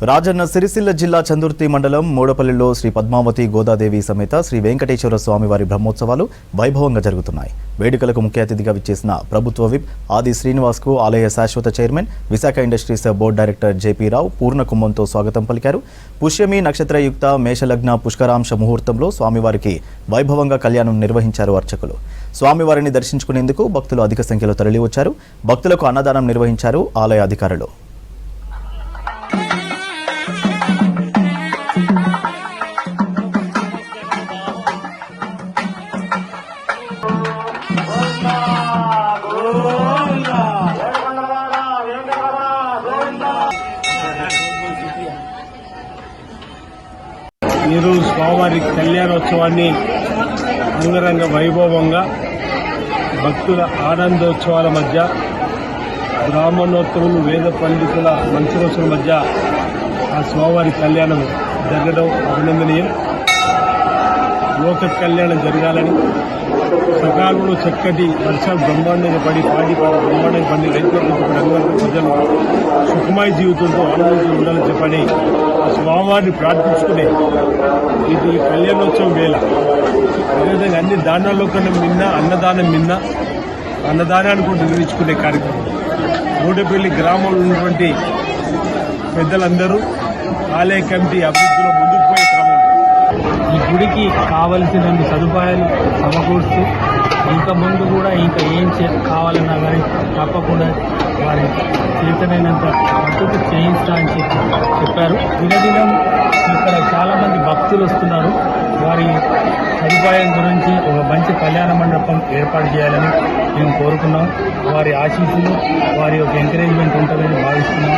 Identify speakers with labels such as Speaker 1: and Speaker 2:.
Speaker 1: రాజన్న సిరిసిల్ల జిల్లా చందుర్తి మండలం మూడపల్లిలో శ్రీ పద్మావతి గోదాదేవి సమేత శ్రీ వెంకటేశ్వర స్వామివారి బ్రహ్మోత్సవాలు వైభవంగా జరుగుతున్నాయి. వేడుకలకు ముఖ్య అతిథిగా విచ్చేసిన ప్రభుత్వ విప్ ఆది శ్రీనివాస్ కు ఆలయ శాశ్వత chairman Visakha industries board director JP Rao పూర్ణ కుంభంతో స్వాగతం పలికారు. పుష్యమి నక్షత్రయుక్త మేషలగ్న పుష్కరాంశ ముహూర్తంలో స్వామివారికి వైభవంగా కళ్యాణం నిర్వహించారు అర్చకులు. స్వామివారిని దర్శించుకునేందుకు భక్తులు అధిక సంఖ్యలో తరలివచ్చారు. భక్తులకు అన్నదానం నిర్వహించారు ఆలయ అధికారులు.
Speaker 2: ఈరోజు స్వామివారి కళ్యాణోత్సవాన్ని అంగరంగ వైభవంగా భక్తుల ఆనందోత్సవాల మధ్య బ్రాహ్మణోత్తములు వేద పండితుల మంత్రోత్సవాల మధ్య ఆ స్వామివారి కళ్యాణం జరగడం అభినందనీయం. లోక కళ్యాణం జరగాలని సకాలంలో చక్కటి వర్షాలు బ్రహ్మాండంగా పడి బ్రహ్మాండంగా పండి రైతులకు ప్రజలు సుఖమయ జీవితంతో ఆనందంతో ఉండాలని చెప్పని ఆ స్వామివారిని ప్రార్థించుకునే ఇది కళ్యాణోత్సవం వేళ. అదేవిధంగా అన్ని దానాల్లో కన్నా మిన్న అన్నదానాన్ని కూడా నిర్వహించుకునే కార్యక్రమం. మూడపల్లి గ్రామంలో ఉన్నటువంటి పెద్దలందరూ ఆలయ కమిటీ అభివృద్ధిలో ముందుకు పోయే క్రమంలో
Speaker 3: ఈ గుడికి కావలసిన సదుపాయాలు సమకూరుస్తూ ఇంకా ముందు కూడా ఇంకా ఏం కావాలన్నా కానీ తప్పకుండా వారి చేతనైనంత మట్టుకు చేయిస్తామని చెప్పారు. దినదినం ఇక్కడ చాలామంది భక్తులు వస్తున్నారు. వారి సదుపాయం గురించి ఒక మంచి కళ్యాణ మండపం ఏర్పాటు చేయాలని మేము కోరుకున్నాం. వారి ఆశీస్సులు వారి యొక్క ఎంకరేజ్మెంట్ ఉంటుందని భావిస్తున్నాం.